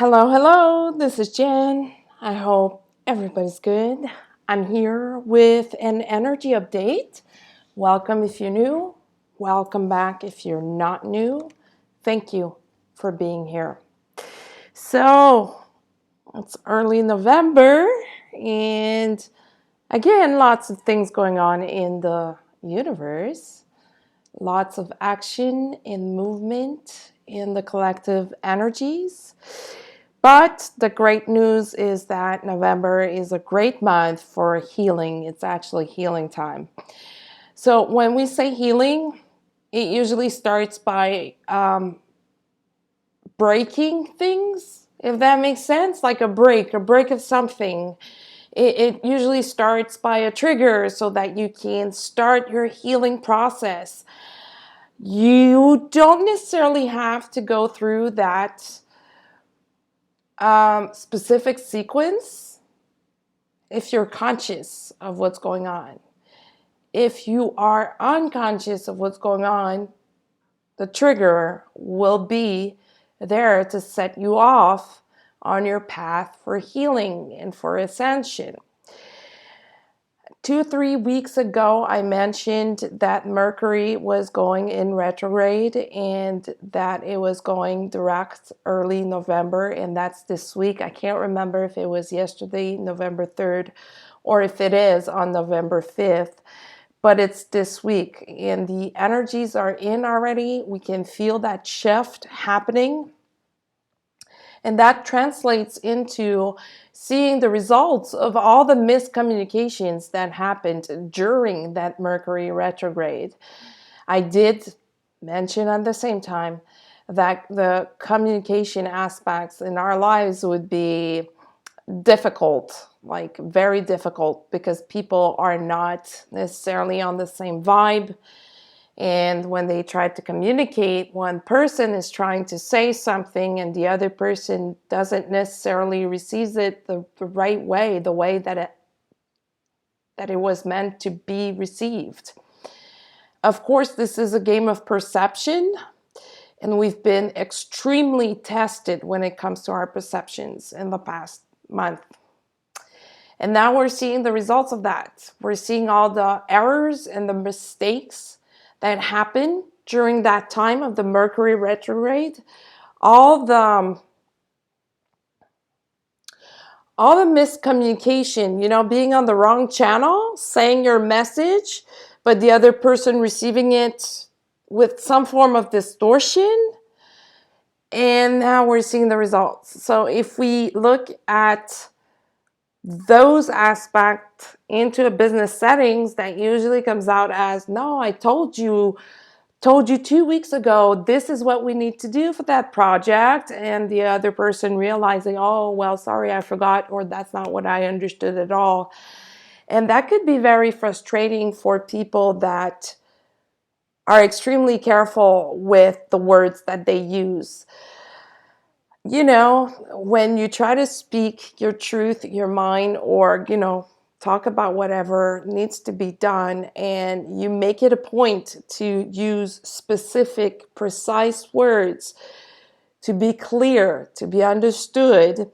Hello, hello, this is Jen. I hope everybody's good. I'm here with an energy update. Welcome if you're new. Welcome back if you're not new. Thank you for being here. So, it's early November, and again, lots of things going on in the universe. Lots of action and movement in the collective energies. But the great news is that November is a great month for healing. It's actually healing time. So when we say healing, it usually starts by breaking things, if that makes sense, like a break of something. It usually starts by a trigger so that you can start your healing process. You don't necessarily have to go through that specific sequence if you're conscious of what's going on. If you are unconscious of what's going on, the trigger will be there to set you off on your path for healing and for ascension. 2-3 weeks ago, I mentioned that Mercury was going in retrograde and that it was going direct early November, and that's this week. I can't remember if it was yesterday, November 3rd, or if it is on November 5th, but it's this week, and the energies are in already. We can feel that shift happening. And that translates into seeing the results of all the miscommunications that happened during that Mercury retrograde. I did mention at the same time that the communication aspects in our lives would be difficult, like very difficult, because people are not necessarily on the same vibe. And when they try to communicate, one person is trying to say something and the other person doesn't necessarily receive it the right way, the way that it was meant to be received. Of course, this is a game of perception, and we've been extremely tested when it comes to our perceptions in the past month. And now we're seeing the results of that. We're seeing all the errors and the mistakes that happened during that time of the Mercury retrograde, all the miscommunication, being on the wrong channel, saying your message, but the other person receiving it with some form of distortion. And now we're seeing the results. So if we look at those aspects into a business settings, that usually comes out as, no, I told you 2 weeks ago, this is what we need to do for that project. And the other person realizing, oh, well, sorry, I forgot, or that's not what I understood at all. And that could be very frustrating for people that are extremely careful with the words that they use. When you try to speak your truth, your mind, or, talk about whatever needs to be done, and you make it a point to use specific, precise words to be clear, to be understood,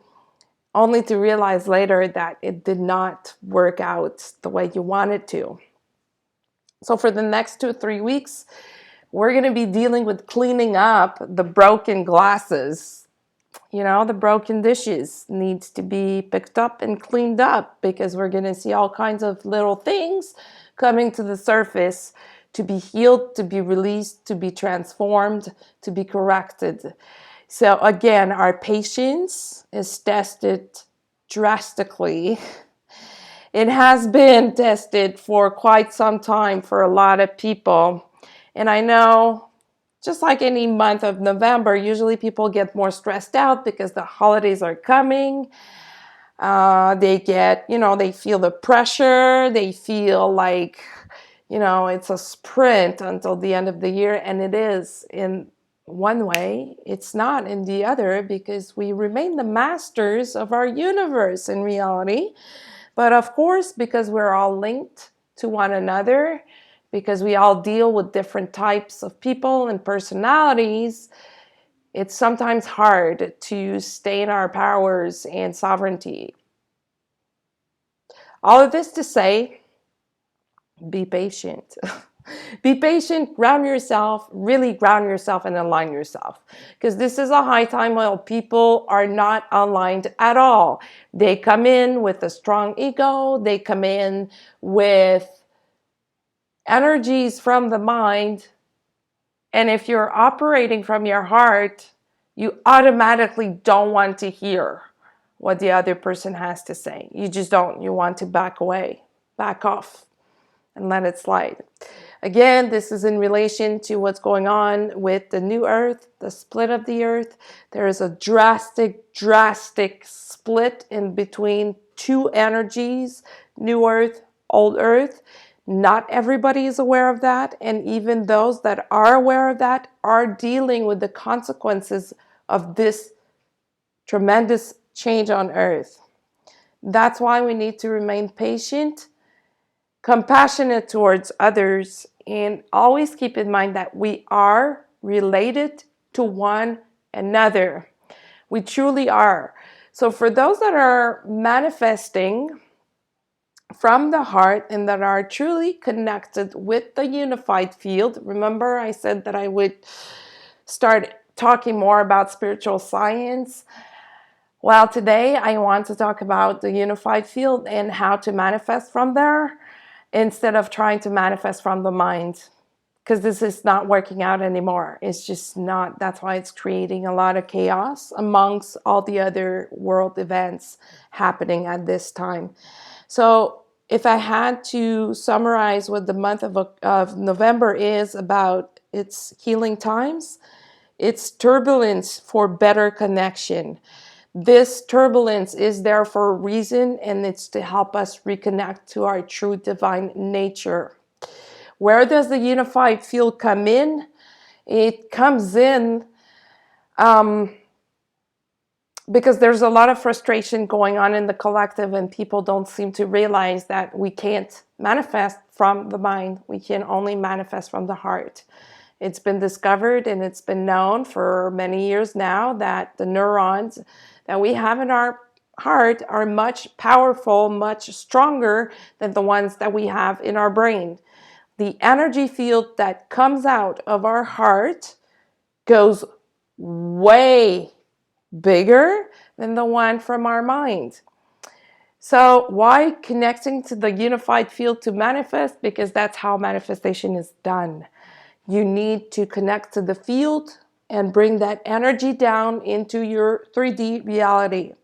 only to realize later that it did not work out the way you wanted to. So for the next 2-3 weeks, we're going to be dealing with cleaning up the broken glasses. The broken dishes needs to be picked up and cleaned up, because we're going to see all kinds of little things coming to the surface to be healed, to be released, to be transformed, to be corrected. So again, our patience is tested drastically. It has been tested for quite some time for a lot of people. And I know, just like any month of November, usually people get more stressed out because the holidays are coming. They feel the pressure. They feel like, it's a sprint until the end of the year. And it is in one way. It's not in the other, because we remain the masters of our universe in reality. But of course, because we're all linked to one another, because we all deal with different types of people and personalities, It's sometimes hard to stay in our powers and sovereignty. All of this to say, be patient. Be patient, ground yourself, really ground yourself and align yourself. Because this is a high time while people are not aligned at all. They come in with a strong ego. They come in with energies from the mind. And if you're operating from your heart, you automatically don't want to hear what the other person has to say. You just don't. You want to back away, back off, and let it slide. Again, this is in relation to what's going on with the new earth, the split of the earth. There is a drastic split in between two energies, new earth, old earth. Not everybody is aware of that. And even those that are aware of that are dealing with the consequences of this tremendous change on earth. That's why we need to remain patient, compassionate towards others, and always keep in mind that we are related to one another. We truly are. So for those that are manifesting from the heart and that are truly connected with the unified field, remember I said that I would start talking more about spiritual science. Well, today I want to talk about the unified field and how to manifest from there, instead of trying to manifest from the mind, because this is not working out anymore. It's just not. That's why it's creating a lot of chaos amongst all the other world events happening at this time. So if I had to summarize what the month of November is about, it's healing times, it's turbulence for better connection. This turbulence is there for a reason, and it's to help us reconnect to our true divine nature. Where does the unified field come in? It comes in because there's a lot of frustration going on in the collective, and people don't seem to realize that we can't manifest from the mind. We can only manifest from the heart. It's been discovered and it's been known for many years now that the neurons that we have in our heart are much powerful, much stronger than the ones that we have in our brain. The energy field that comes out of our heart goes way bigger than the one from our mind. So why connecting to the unified field to manifest? Because that's how manifestation is done. You need to connect to the field and bring that energy down into your 3D reality.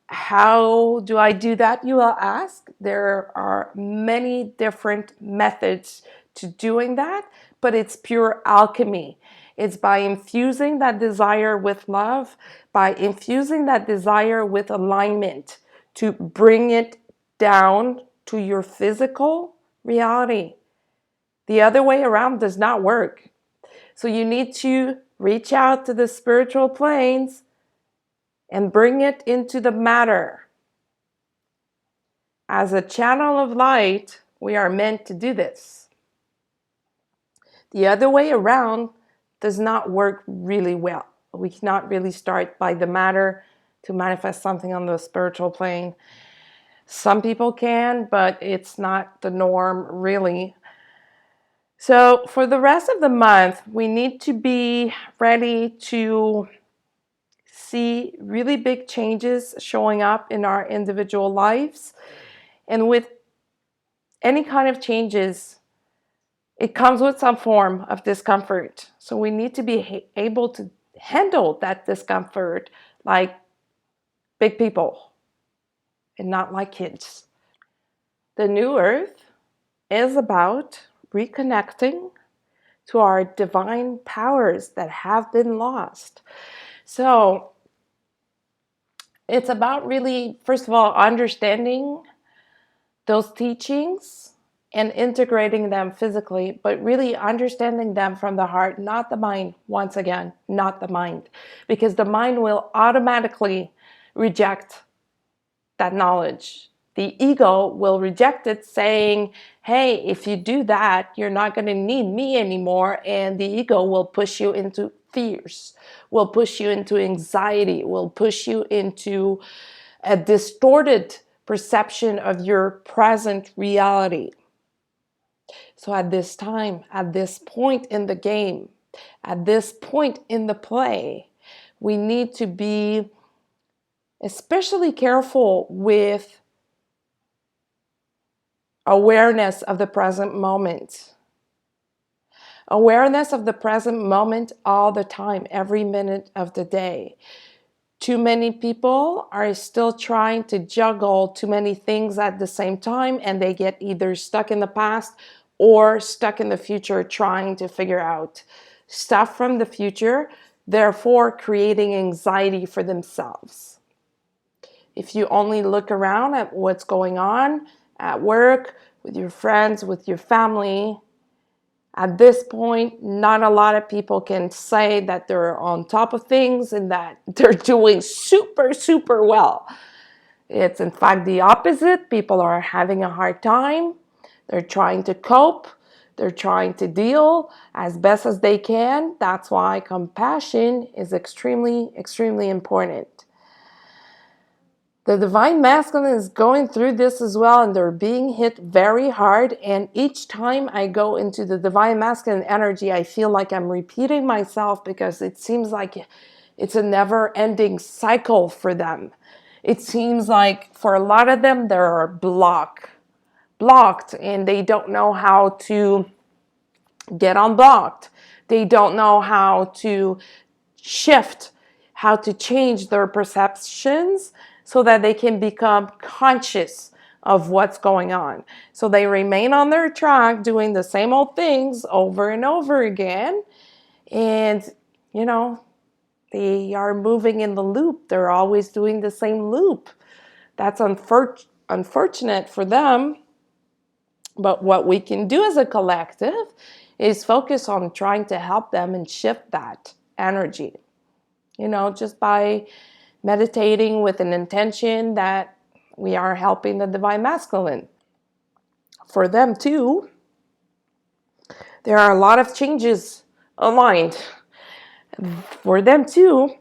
How do I do that, you will ask? There are many different methods to doing that, but it's pure alchemy. It's by infusing that desire with love, by infusing that desire with alignment to bring it down to your physical reality. The other way around does not work. So you need to reach out to the spiritual planes and bring it into the matter. As a channel of light, we are meant to do this. The other way around does not work really well. We cannot really start by the matter to manifest something on the spiritual plane. Some people can, but it's not the norm, really. So for the rest of the month, we need to be ready to see really big changes showing up in our individual lives. And with any kind of changes, it comes with some form of discomfort. So we need to be able to handle that discomfort like big people and not like kids. The new earth is about reconnecting to our divine powers that have been lost. So it's about really, first of all, understanding those teachings and integrating them physically, but really understanding them from the heart, not the mind. Once again, not the mind, because the mind will automatically reject that knowledge. The ego will reject it, saying, hey, if you do that, you're not going to need me anymore. And the ego will push you into fears, will push you into anxiety, will push you into a distorted perception of your present reality. So at this time, at this point in the game, at this point in the play, we need to be especially careful with awareness of the present moment. Awareness of the present moment all the time, every minute of the day. Too many people are still trying to juggle too many things at the same time, and they get either stuck in the past or stuck in the future trying to figure out stuff from the future, therefore creating anxiety for themselves. If you only look around at what's going on at work, with your friends, with your family, at this point, not a lot of people can say that they're on top of things and that they're doing super, super well. It's in fact the opposite. People are having a hard time. They're trying to cope. They're trying to deal as best as they can. That's why compassion is extremely, extremely important. The divine masculine is going through this as well, and they're being hit very hard. And each time I go into the divine masculine energy, I feel like I'm repeating myself because it seems like it's a never-ending cycle for them. It seems like for a lot of them, they're blocked, and they don't know how to get unblocked. They don't know how to shift, how to change their perceptions so that they can become conscious of what's going on. So they remain on their track doing the same old things over and over again. And, they are moving in the loop. They're always doing the same loop. That's unfortunate for them. But what we can do as a collective is focus on trying to help them and shift that energy. Just by meditating with an intention that we are helping the divine masculine. For them too, there are a lot of changes aligned. For them too,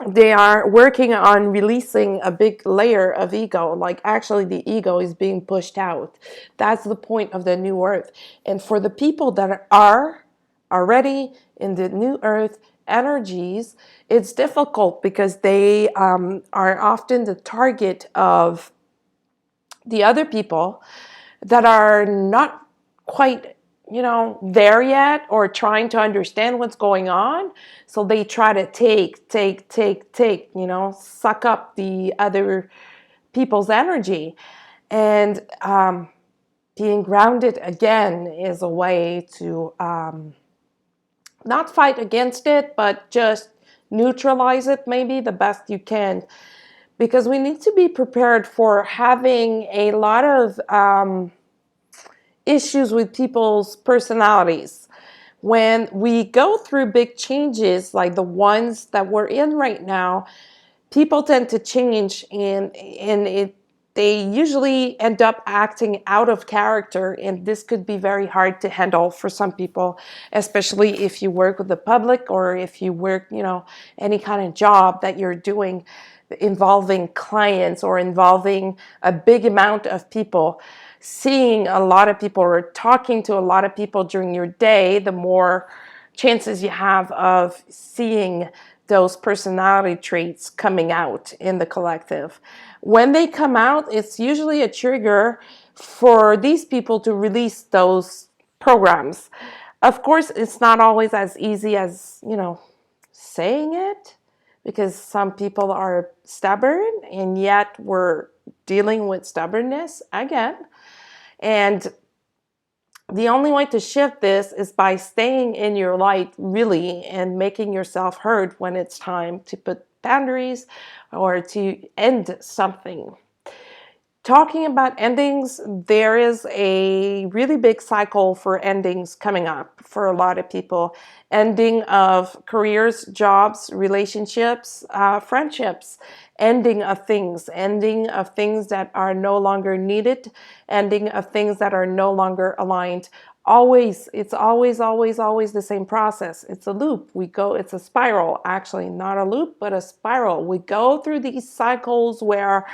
they are working on releasing a big layer of ego. Like actually the ego is being pushed out. That's the point of the new earth. And for the people that are already in the new earth energies, it's difficult because they are often the target of the other people that are not quite there yet or trying to understand what's going on. So they try to take, suck up the other people's energy. And being grounded again is a way to not fight against it, but just neutralize it maybe the best you can. Because we need to be prepared for having a lot of issues with people's personalities. When we go through big changes like the ones that we're in right now, people tend to change and they usually end up acting out of character, and this could be very hard to handle for some people, especially if you work with the public or if you work, any kind of job that you're doing involving clients or involving a big amount of people. Seeing a lot of people or talking to a lot of people during your day, the more chances you have of seeing those personality traits coming out in the collective. When they come out, it's usually a trigger for these people to release those programs. Of course, it's not always as easy as, saying it, because some people are stubborn, and yet we're dealing with stubbornness again. And the only way to shift this is by staying in your light, really, and making yourself heard when it's time to put boundaries or to end something. Talking about endings, there is a really big cycle for endings coming up for a lot of people. Ending of careers, jobs, relationships, friendships, ending of things that are no longer needed, ending of things that are no longer aligned. It's always the same process. It's a loop. It's a spiral, actually, not a loop, but a spiral. We go through these cycles where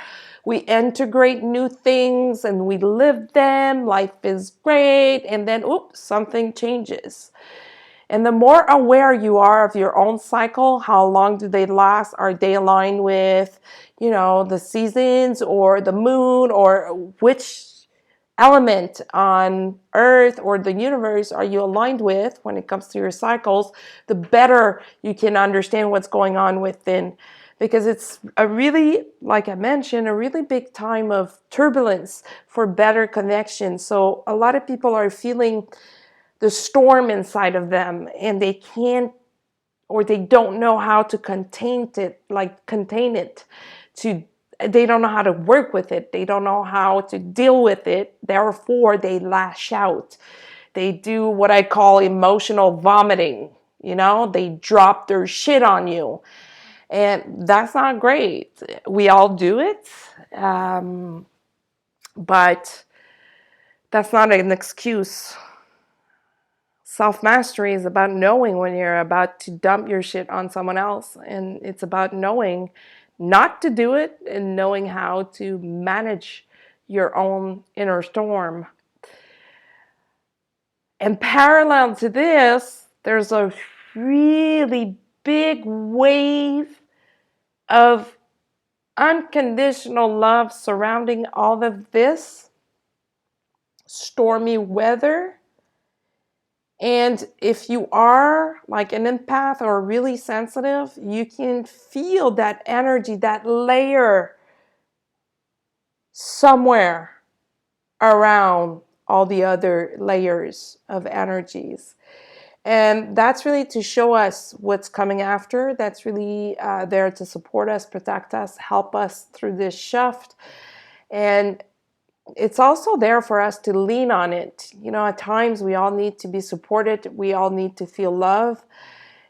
we integrate new things and we live them. Life is great. And then, oops, something changes. And the more aware you are of your own cycle, how long do they last? Are they aligned with, the seasons or the moon, or which element on Earth or the universe are you aligned with when it comes to your cycles, the better you can understand what's going on within. Because it's a really, like I mentioned, a really big time of turbulence for better connection. So a lot of people are feeling the storm inside of them, and they can't, or they don't know how to contain it. They don't know how to work with it. They don't know how to deal with it. Therefore, they lash out. They do what I call emotional vomiting. They drop their shit on you. And that's not great. We all do it. But that's not an excuse. Self-mastery is about knowing when you're about to dump your shit on someone else. And it's about knowing not to do it and knowing how to manage your own inner storm. And parallel to this, there's a really big wave of unconditional love surrounding all of this stormy weather. And if you are like an empath or really sensitive, you can feel that energy, that layer somewhere around all the other layers of energies. And that's really to show us what's coming after. That's really there to support us, protect us, help us through this shift. And it's also there for us to lean on it. At times we all need to be supported. We all need to feel love.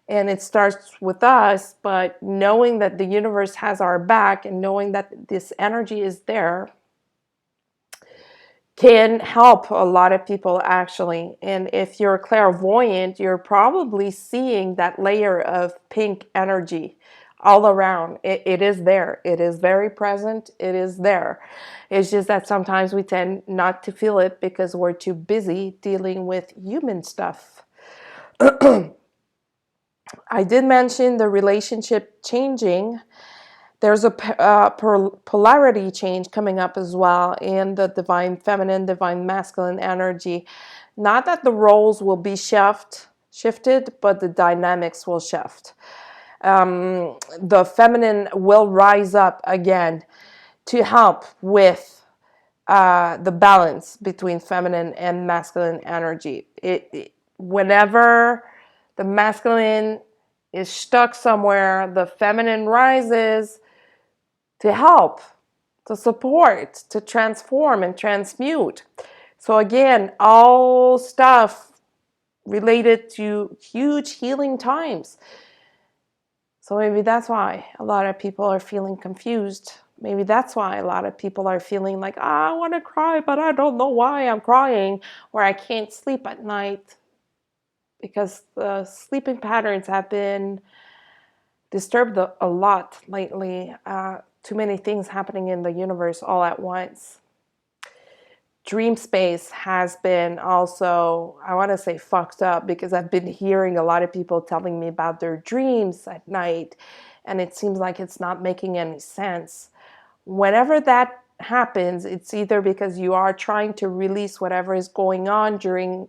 And it starts with us, but knowing that the universe has our back and knowing that this energy is there can help a lot of people, actually. And if you're clairvoyant, you're probably seeing that layer of pink energy all around. It is there. It is very present. It is there. It's just that sometimes we tend not to feel it because we're too busy dealing with human stuff. I did mention the relationship changing. There's a polarity change coming up as well in the divine feminine, divine masculine energy. Not that the roles will be shifted, but the dynamics will shift. The feminine will rise up again to help with the balance between feminine and masculine energy. Whenever the masculine is stuck somewhere, the feminine rises to help, to support, to transform and transmute. So again, all stuff related to huge healing times. So maybe that's why a lot of people are feeling confused. Maybe that's why a lot of people are feeling like, I want to cry, but I don't know why I'm crying, or I can't sleep at night because the sleeping patterns have been disturbed a lot lately. Too many things happening in the universe all at once. Dream space has been also, I want to say, fucked up, because I've been hearing a lot of people telling me about their dreams at night, and it seems like it's not making any sense. Whenever that happens, it's either because you are trying to release whatever is going on during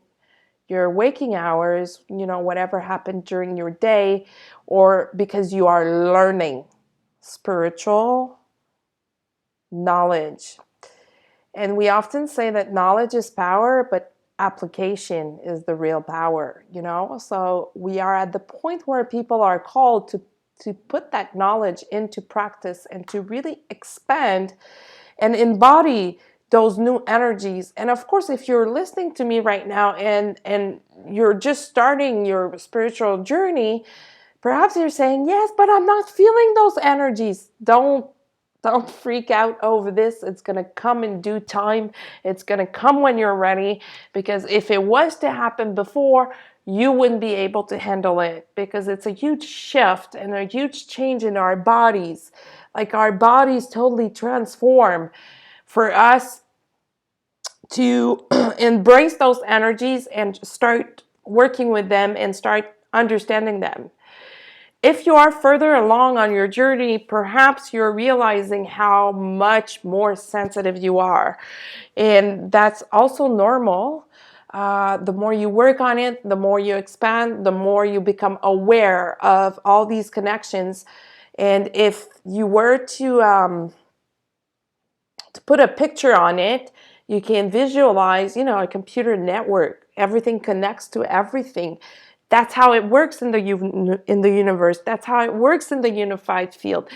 your waking hours, whatever happened during your day, or because you are learning spiritual knowledge. And we often say that knowledge is power, but application is the real power, So we are at the point where people are called to put that knowledge into practice and to really expand and embody those new energies. And of course, if you're listening to me right now and you're just starting your spiritual journey, perhaps you're saying, yes, but I'm not feeling those energies. Don't Don't freak out over this. It's going to come in due time. It's going to come when you're ready, because if it was to happen before, you wouldn't be able to handle it, because it's a huge shift and a huge change in our bodies. Like, our bodies totally transform. For us to embrace those energies and start working with them and start understanding them. If you are further along on your journey, perhaps you're realizing how much more sensitive you are. And that's also normal. The more you work on it, the more you expand, the more you become aware of all these connections. And if you were to put a picture on it, you can visualize, a computer network. Everything connects to everything. That's how it works in the universe. That's how it works in the unified field.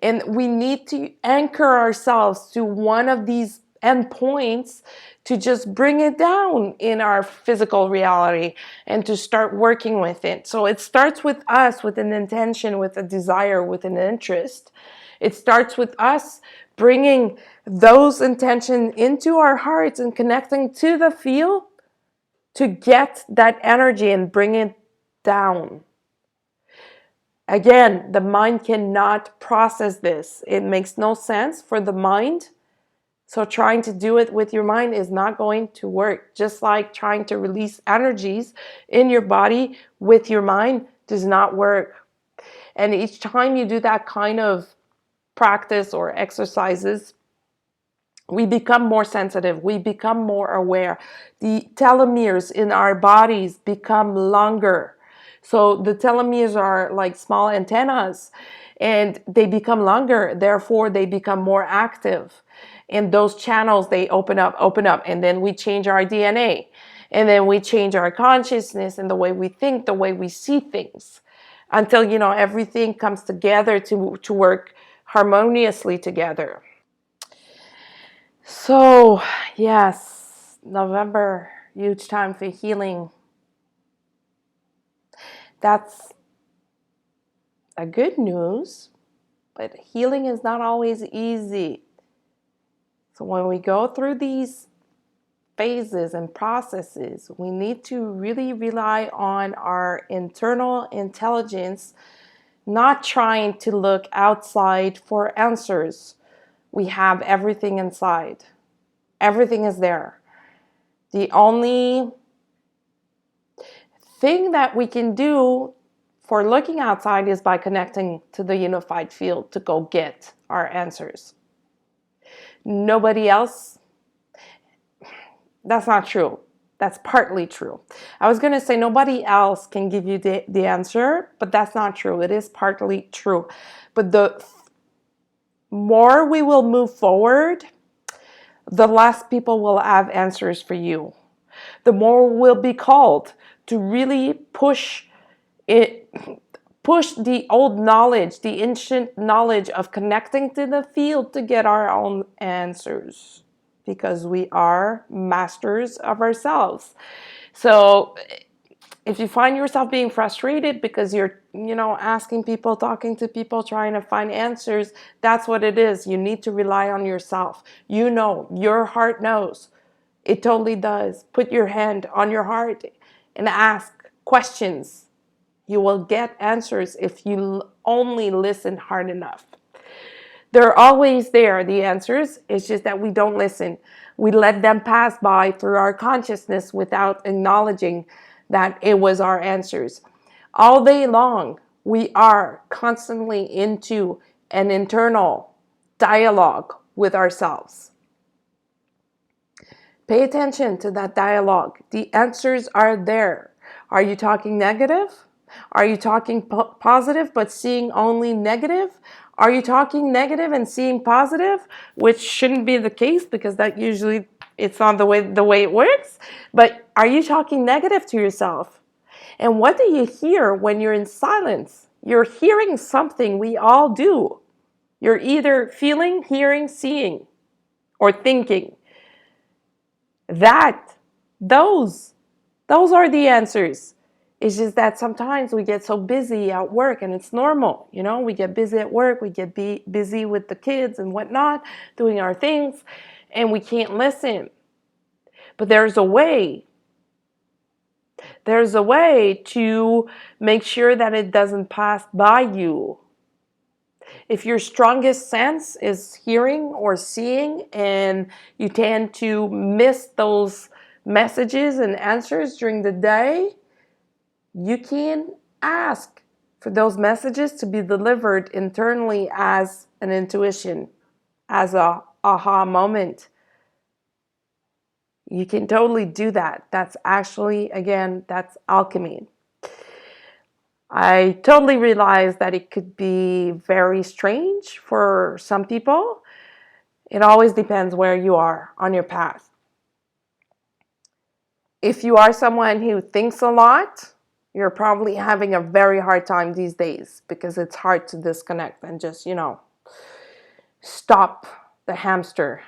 And we need to anchor ourselves to one of these endpoints to just bring it down in our physical reality and to start working with it. So it starts with us, with an intention, with a desire, with an interest. It starts with us bringing those intentions into our hearts and connecting to the field to get that energy and bring it down. Again, the mind cannot process this. It makes no sense for the mind. So trying to do it with your mind is not going to work. Just like trying to release energies in your body with your mind does not work. And each time you do that kind of practice or exercises, we become more sensitive. We become more aware. The telomeres in our bodies become longer. So the telomeres are like small antennas, and they become longer. Therefore, they become more active. And those channels, they open up, and then we change our DNA. And then we change our consciousness and the way we think, the way we see things, until, everything comes together to work harmoniously together. So, yes, November, huge time for healing. That's a good news, but healing is not always easy. So when we go through these phases and processes, we need to really rely on our internal intelligence, not trying to look outside for answers. We have everything inside. Everything is there. The only thing that we can do for looking outside is by connecting to the unified field to go get our answers. Nobody else, that's not true. That's partly true. I was going to say nobody else can give you the answer, but that's not true. It is partly true. But the more we will move forward, the less people will have answers for you. The more we'll be called to really push the old knowledge, the ancient knowledge of connecting to the field to get our own answers, because we are masters of ourselves. So if you find yourself being frustrated because you're, asking people, talking to people, trying to find answers, that's what it is. You need to rely on yourself. Your heart knows. It totally does. Put your hand on your heart and ask questions. You will get answers if you only listen hard enough. They're always there, the answers. It's just that we don't listen. We let them pass by through our consciousness without acknowledging that it was our answers. All day long, we are constantly into an internal dialogue with ourselves. Pay attention to that dialogue. The answers are there. Are you talking negative? Are you talking positive but seeing only negative? Are you talking negative and seeing positive, which shouldn't be the case, because that usually it's not the way it works. But are you talking negative to yourself? And what do you hear when you're in silence? You're hearing something. We all do. You're either feeling, hearing, seeing, or thinking. Those are the answers. It's just that sometimes we get so busy at work, and it's normal, you know, we get busy at work, we get busy with the kids and whatnot, doing our things, and we can't listen. But there's a way. There's a way to make sure that it doesn't pass by you. If your strongest sense is hearing or seeing, and you tend to miss those messages and answers during the day, you can ask for those messages to be delivered internally as an intuition, as a aha moment. You can totally do that. That's actually, again, that's alchemy. I totally realize that it could be very strange for some people. It always depends where you are on your path. If you are someone who thinks a lot, you're probably having a very hard time these days, because it's hard to disconnect and just, stop the hamster.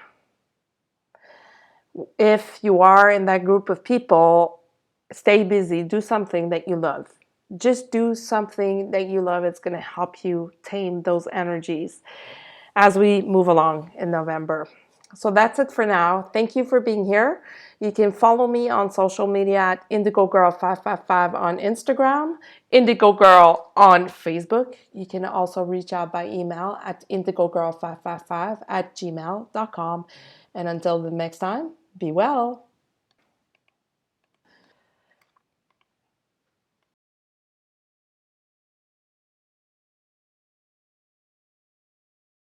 If you are in that group of people, stay busy, do something that you love. Just do something that you love. It's going to help you tame those energies as we move along in November. So that's it for now. Thank you for being here. You can follow me on social media at IndigoGirl555 on Instagram, IndigoGirl on Facebook. You can also reach out by email at indigogirl555 at gmail.com. And until the next time, be well.